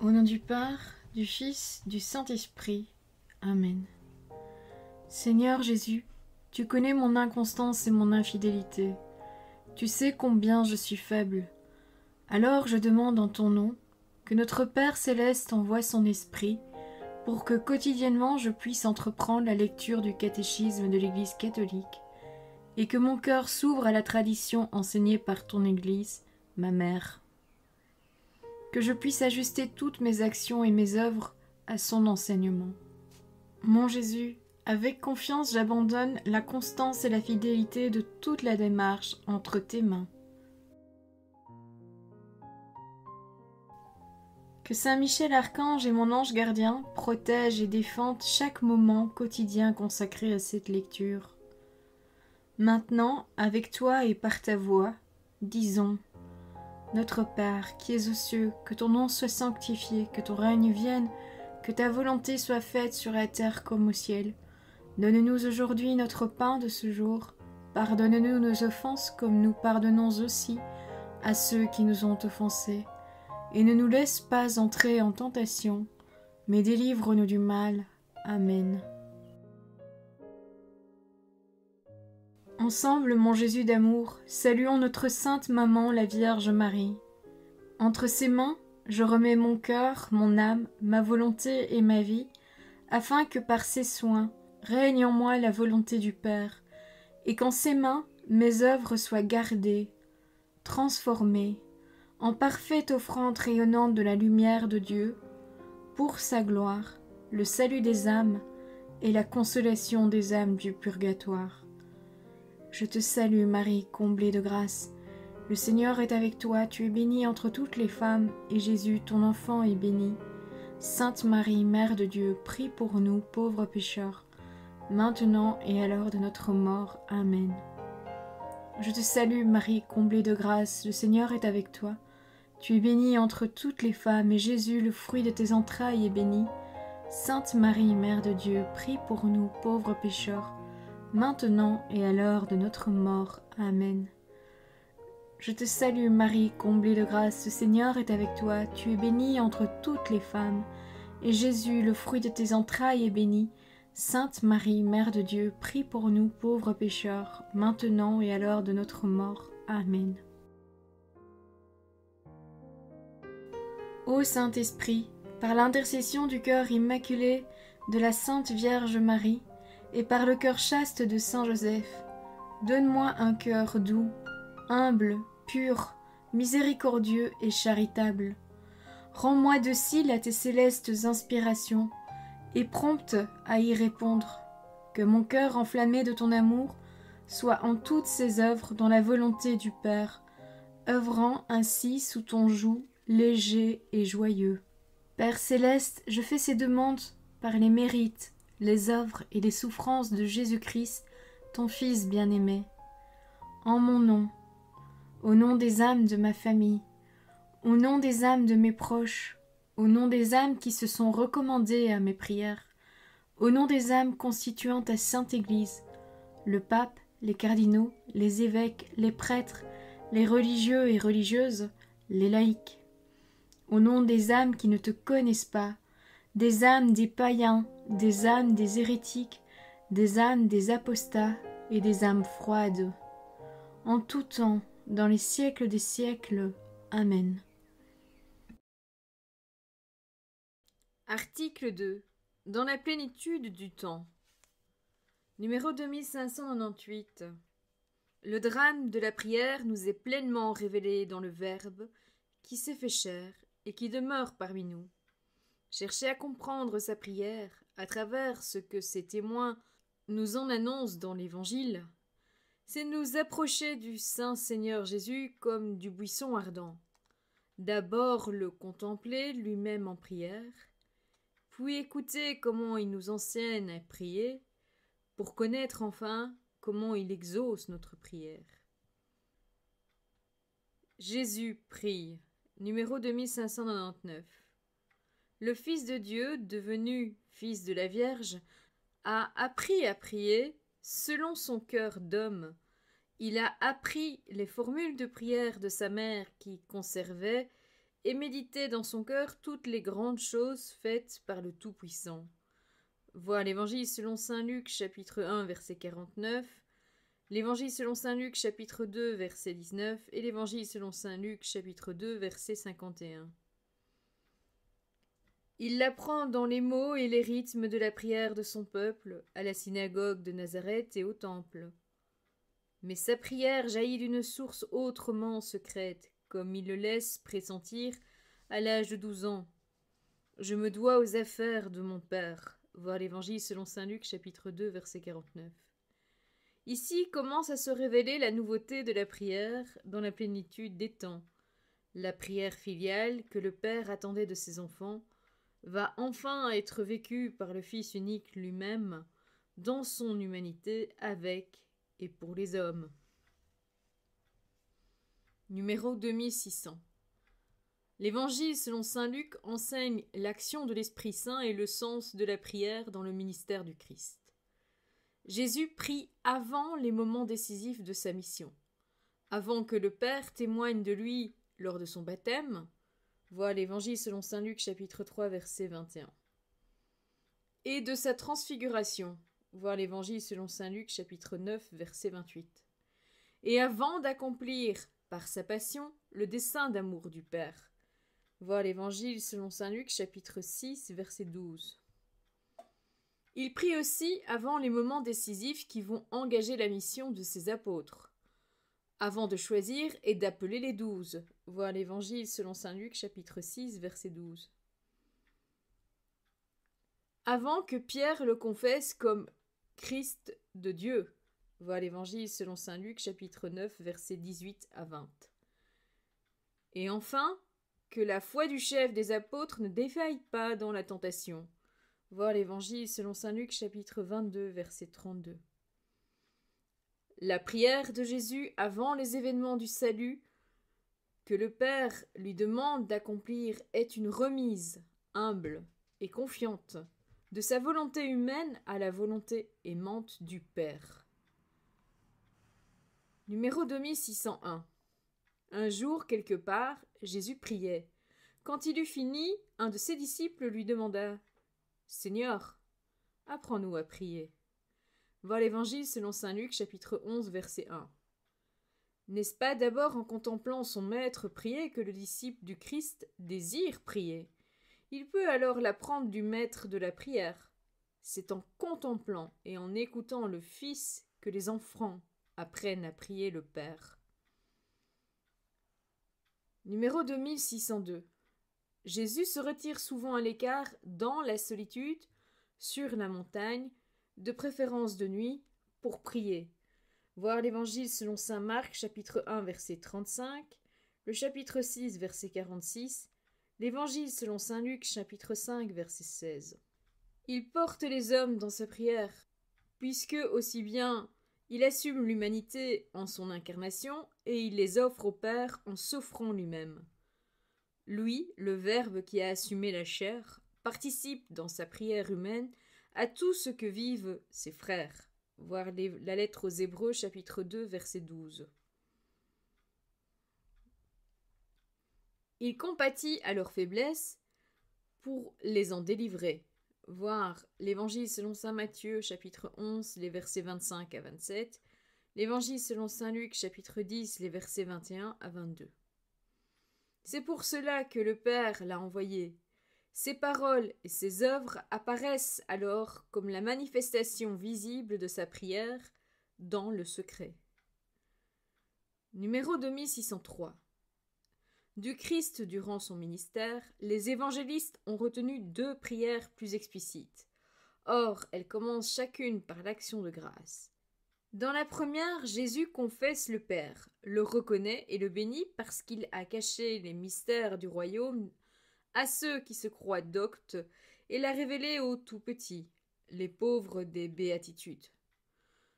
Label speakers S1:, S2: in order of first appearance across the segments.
S1: Au nom du Père, du Fils, du Saint-Esprit. Amen. Seigneur Jésus, tu connais mon inconstance et mon infidélité. Tu sais combien je suis faible. Alors je demande en ton nom que notre Père céleste envoie son Esprit pour que quotidiennement je puisse entreprendre la lecture du catéchisme de l'Église catholique et que mon cœur s'ouvre à la tradition enseignée par ton Église, ma mère. Que je puisse ajuster toutes mes actions et mes œuvres à son enseignement. Mon Jésus, avec confiance j'abandonne la constance et la fidélité de toute la démarche entre tes mains. Que Saint Michel Archange et mon ange gardien protègent et défendent chaque moment quotidien consacré à cette lecture. Maintenant, avec toi et par ta voix, disons: Notre Père, qui es aux cieux, que ton nom soit sanctifié, que ton règne vienne, que ta volonté soit faite sur la terre comme au ciel. Donne-nous aujourd'hui notre pain de ce jour. Pardonne-nous nos offenses comme nous pardonnons aussi à ceux qui nous ont offensés. Et ne nous laisse pas entrer en tentation, mais délivre-nous du mal. Amen. Ensemble, mon Jésus d'amour, saluons notre sainte maman, la Vierge Marie. Entre ses mains, je remets mon cœur, mon âme, ma volonté et ma vie, afin que par ses soins règne en moi la volonté du Père, et qu'en ses mains mes œuvres soient gardées, transformées, en parfaite offrande rayonnante de la lumière de Dieu, pour sa gloire, le salut des âmes et la consolation des âmes du purgatoire. Je te salue Marie, comblée de grâce. Le Seigneur est avec toi, tu es bénie entre toutes les femmes, et Jésus, ton enfant, est béni. Sainte Marie, Mère de Dieu, prie pour nous, pauvres pécheurs, maintenant et à l'heure de notre mort. Amen. Je te salue Marie, comblée de grâce, le Seigneur est avec toi. Tu es bénie entre toutes les femmes, et Jésus, le fruit de tes entrailles, est béni. Sainte Marie, Mère de Dieu, prie pour nous, pauvres pécheurs, maintenant et à l'heure de notre mort. Amen. Je te salue Marie, comblée de grâce, le Seigneur est avec toi, tu es bénie entre toutes les femmes, et Jésus, le fruit de tes entrailles, est béni. Sainte Marie, Mère de Dieu, prie pour nous pauvres pécheurs, maintenant et à l'heure de notre mort. Amen. Ô Saint-Esprit, par l'intercession du cœur immaculé de la Sainte Vierge Marie, et par le cœur chaste de Saint Joseph, donne-moi un cœur doux, humble, pur, miséricordieux et charitable. Rends-moi docile à tes célestes inspirations, et prompte à y répondre. Que mon cœur enflammé de ton amour soit en toutes ses œuvres dans la volonté du Père, œuvrant ainsi sous ton joug léger et joyeux. Père céleste, je fais ces demandes par les mérites, les œuvres et les souffrances de Jésus-Christ, ton Fils bien-aimé. En mon nom, au nom des âmes de ma famille, au nom des âmes de mes proches, au nom des âmes qui se sont recommandées à mes prières, au nom des âmes constituant ta Sainte Église, le pape, les cardinaux, les évêques, les prêtres, les religieux et religieuses, les laïcs, au nom des âmes qui ne te connaissent pas, des âmes des païens, des âmes des hérétiques, des âmes des apostats et des âmes froides. En tout temps, dans les siècles des siècles. Amen. Article 2. Dans la plénitude du temps. Numéro 2598. Le drame de la prière nous est pleinement révélé dans le Verbe qui s'est fait chair et qui demeure parmi nous. Chercher à comprendre sa prière à travers ce que ses témoins nous en annoncent dans l'Évangile, c'est nous approcher du Saint Seigneur Jésus comme du buisson ardent. D'abord le contempler lui-même en prière, puis écouter comment il nous enseigne à prier, pour connaître enfin comment il exauce notre prière. Jésus prie. Numéro 2599. Le Fils de Dieu, devenu Fils de la Vierge, a appris à prier selon son cœur d'homme. Il a appris les formules de prière de sa mère qui conservait et méditait dans son cœur toutes les grandes choses faites par le Tout-Puissant. Voir l'Évangile selon saint Luc, chapitre 1, verset 49, l'Évangile selon saint Luc, chapitre 2, verset 19, et l'Évangile selon saint Luc, chapitre 2, verset 51. Il l'apprend dans les mots et les rythmes de la prière de son peuple, à la synagogue de Nazareth et au temple. Mais sa prière jaillit d'une source autrement secrète, comme il le laisse pressentir à l'âge de 12 ans. Je me dois aux affaires de mon Père. Voir l'Évangile selon saint Luc, chapitre 2, verset 49. Ici commence à se révéler la nouveauté de la prière dans la plénitude des temps. La prière filiale que le Père attendait de ses enfants va enfin être vécue par le Fils unique lui-même dans son humanité avec et pour les hommes. Numéro 2600. L'Évangile selon saint Luc enseigne l'action de l'Esprit Saint et le sens de la prière dans le ministère du Christ. Jésus prie avant les moments décisifs de sa mission, avant que le Père témoigne de lui lors de son baptême. Voir l'Évangile selon saint Luc, chapitre 3, verset 21. Et de sa transfiguration. Voir l'Évangile selon saint Luc, chapitre 9, verset 28. Et avant d'accomplir, par sa passion, le dessein d'amour du Père. Voir l'Évangile selon saint Luc, chapitre 6, verset 12. Il prie aussi avant les moments décisifs qui vont engager la mission de ses apôtres. Avant de choisir et d'appeler les 12. Voir l'Évangile selon saint Luc, chapitre 6, verset 12. Avant que Pierre le confesse comme Christ de Dieu. Voir l'Évangile selon saint Luc, chapitre 9, versets 18 à 20. Et enfin, que la foi du chef des apôtres ne défaille pas dans la tentation. Voir l'Évangile selon saint Luc, chapitre 22, verset 32. La prière de Jésus avant les événements du salut que le Père lui demande d'accomplir est une remise humble et confiante de sa volonté humaine à la volonté aimante du Père. Numéro 2601. Un jour, quelque part, Jésus priait. Quand il eut fini, un de ses disciples lui demanda « Seigneur, apprends-nous à prier. » Voir l'Évangile selon saint Luc, chapitre 11, verset 1. N'est-ce pas d'abord en contemplant son maître prier que le disciple du Christ désire prier? Il peut alors l'apprendre du maître de la prière. C'est en contemplant et en écoutant le Fils que les enfants apprennent à prier le Père. Numéro 2602. Jésus se retire souvent à l'écart dans la solitude, sur la montagne, de préférence de nuit, pour prier. Voir l'Évangile selon saint Marc, chapitre 1, verset 35, le chapitre 6, verset 46, l'Évangile selon saint Luc, chapitre 5, verset 16. Il porte les hommes dans sa prière, puisque aussi bien il assume l'humanité en son incarnation, et il les offre au Père en s'offrant lui-même. Lui, le Verbe qui a assumé la chair, participe dans sa prière humaine à tout ce que vivent ses frères. Voir la lettre aux Hébreux, chapitre 2, verset 12. Il compatit à leur faiblesse pour les en délivrer. Voir l'Évangile selon saint Matthieu, chapitre 11, les versets 25 à 27, l'Évangile selon saint Luc, chapitre 10, les versets 21 à 22. C'est pour cela que le Père l'a envoyé. Ses paroles et ses œuvres apparaissent alors comme la manifestation visible de sa prière dans le secret. Numéro 2603. Du Christ durant son ministère, les évangélistes ont retenu 2 prières plus explicites. Or, elles commencent chacune par l'action de grâce. Dans la première, Jésus confesse le Père, le reconnaît et le bénit parce qu'il a caché les mystères du royaume à ceux qui se croient doctes et l'a révélé aux tout-petits, les pauvres des béatitudes.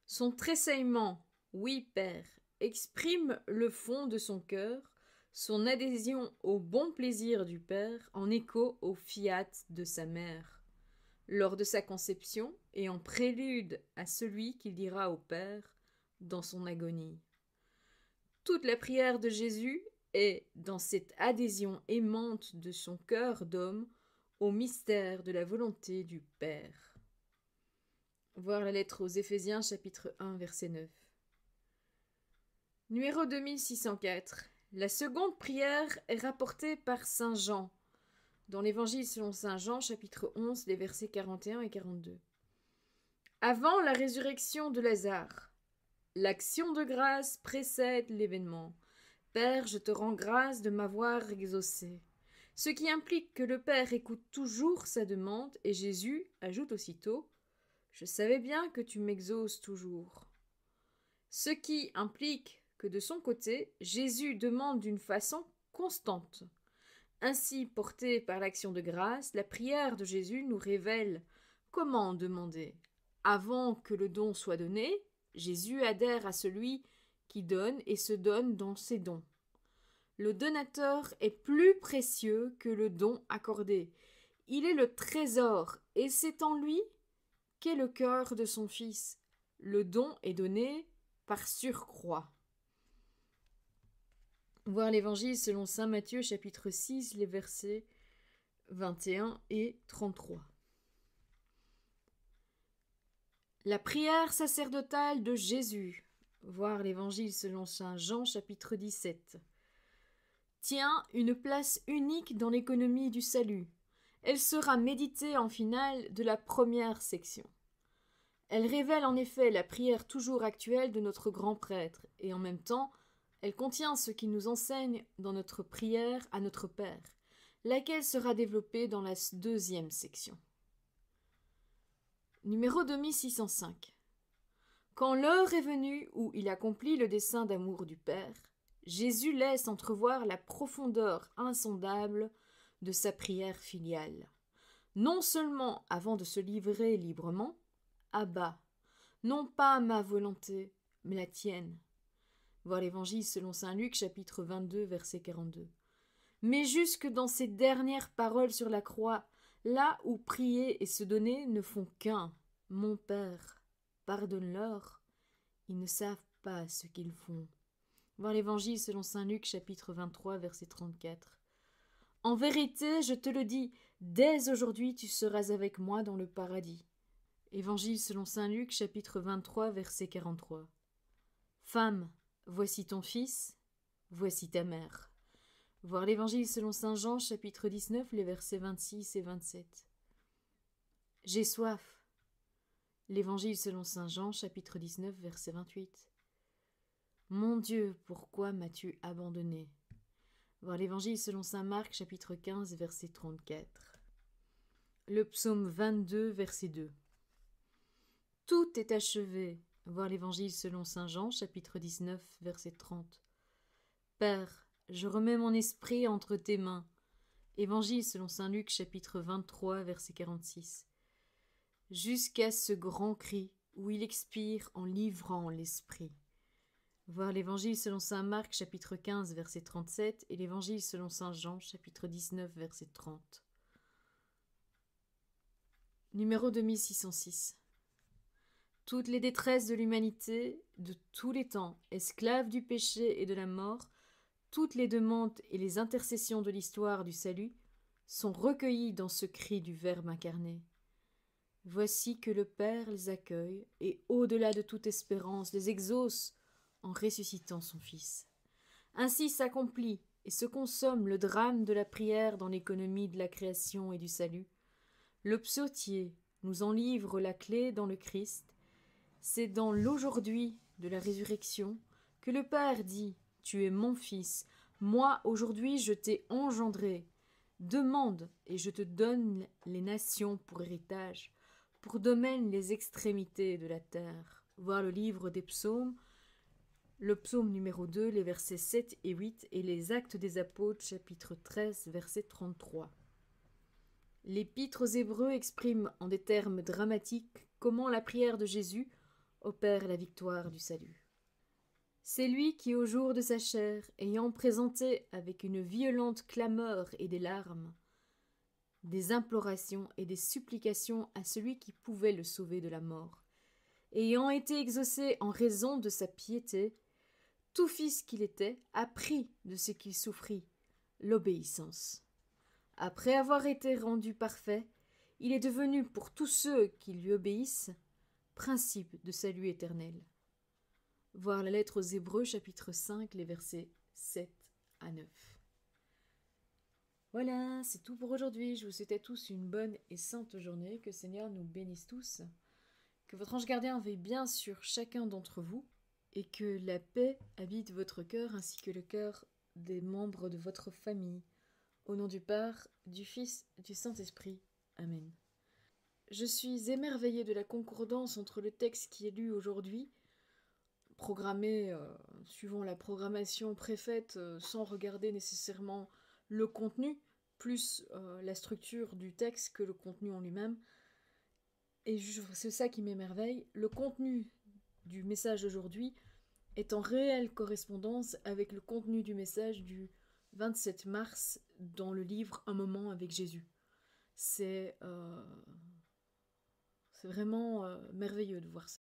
S1: Son tressaillement, oui, Père, exprime le fond de son cœur, son adhésion au bon plaisir du Père en écho au fiat de sa mère. Lors de sa conception et en prélude à celui qu'il dira au Père dans son agonie. Toute la prière de Jésus est dans cette adhésion aimante de son cœur d'homme au mystère de la volonté du Père. Voir la lettre aux Éphésiens, chapitre 1, verset 9. Numéro 2604. La seconde prière est rapportée par saint Jean, dans l'Évangile selon saint Jean, chapitre 11, les versets 41 et 42. Avant la résurrection de Lazare, l'action de grâce précède l'événement. Père, je te rends grâce de m'avoir exaucé. Ce qui implique que le Père écoute toujours sa demande, et Jésus ajoute aussitôt « Je savais bien que tu m'exauces toujours ». Ce qui implique que de son côté, Jésus demande d'une façon constante. Ainsi, portée par l'action de grâce, la prière de Jésus nous révèle comment demander. Avant que le don soit donné, Jésus adhère à celui qui donne et se donne dans ses dons. Le donateur est plus précieux que le don accordé. Il est le trésor, et c'est en lui qu'est le cœur de son Fils. Le don est donné par surcroît. Voir l'Évangile selon saint Matthieu, chapitre 6, les versets 21 et 33. La prière sacerdotale de Jésus. Voir l'Évangile selon saint Jean, chapitre 17. Tient une place unique dans l'économie du salut. Elle sera méditée en finale de la première section. Elle révèle en effet la prière toujours actuelle de notre grand prêtre, et en même temps, elle contient ce qui nous enseigne dans notre prière à notre Père, laquelle sera développée dans la deuxième section. Numéro 2605. Quand l'heure est venue où il accomplit le dessein d'amour du Père, Jésus laisse entrevoir la profondeur insondable de sa prière filiale. Non seulement avant de se livrer librement, Abba, non pas ma volonté, mais la tienne. Voir l'Évangile selon saint Luc, chapitre 22, verset 42. Mais jusque dans ces dernières paroles sur la croix, là où prier et se donner ne font qu'un, mon Père, pardonne-leur, ils ne savent pas ce qu'ils font. Voir l'Évangile selon saint Luc, chapitre 23, verset 34. En vérité, je te le dis, dès aujourd'hui tu seras avec moi dans le paradis. Évangile selon saint Luc, chapitre 23, verset 43. Femme, voici ton fils, voici ta mère. Voir l'Évangile selon saint Jean, chapitre 19, les versets 26 et 27. J'ai soif. L'Évangile selon saint Jean, chapitre 19, verset 28. Mon Dieu, pourquoi m'as-tu abandonné? Voir l'Évangile selon saint Marc, chapitre 15, verset 34. Le psaume 22, verset 2. Tout est achevé. Voir l'Évangile selon saint Jean, chapitre 19, verset 30. Père, je remets mon esprit entre tes mains. Évangile selon saint Luc, chapitre 23, verset 46. Jusqu'à ce grand cri où il expire en livrant l'esprit. Voir l'Évangile selon saint Marc, chapitre 15, verset 37, et l'Évangile selon saint Jean, chapitre 19, verset 30. Numéro 2606. Toutes les détresses de l'humanité, de tous les temps, esclaves du péché et de la mort, toutes les demandes et les intercessions de l'histoire du salut sont recueillies dans ce cri du Verbe incarné. Voici que le Père les accueille et, au-delà de toute espérance, les exauce en ressuscitant son Fils. Ainsi s'accomplit et se consomme le drame de la prière dans l'économie de la création et du salut. Le psautier nous en livre la clé dans le Christ. C'est dans l'aujourd'hui de la résurrection que le Père dit « Tu es mon Fils, moi aujourd'hui je t'ai engendré. Demande et je te donne les nations pour héritage, pour domaine les extrémités de la terre. » Voir le livre des psaumes, le psaume numéro 2, les versets 7 et 8, et les Actes des Apôtres, chapitre 13, verset 33. L'Épître aux Hébreux exprime en des termes dramatiques comment la prière de Jésus opère la victoire du salut. C'est lui qui, au jour de sa chair, ayant présenté avec une violente clameur et des larmes, des implorations et des supplications à celui qui pouvait le sauver de la mort, ayant été exaucé en raison de sa piété, tout fils qu'il était apprit de ce qu'il souffrit, l'obéissance. Après avoir été rendu parfait, il est devenu pour tous ceux qui lui obéissent principe de salut éternel. Voir la lettre aux Hébreux, chapitre 5, les versets 7 à 9. Voilà, c'est tout pour aujourd'hui. Je vous souhaite à tous une bonne et sainte journée. Que le Seigneur nous bénisse tous. Que votre ange gardien veille bien sur chacun d'entre vous et que la paix habite votre cœur ainsi que le cœur des membres de votre famille. Au nom du Père, du Fils, du Saint-Esprit. Amen. Je suis émerveillée de la concordance entre le texte qui est lu aujourd'hui, programmé suivant la programmation préfaite sans regarder nécessairement le contenu, plus la structure du texte que le contenu en lui-même. Et c'est ça qui m'émerveille. Le contenu du message d'aujourd'hui est en réelle correspondance avec le contenu du message du 27 mars dans le livre Un moment avec Jésus. C'est vraiment merveilleux de voir ça.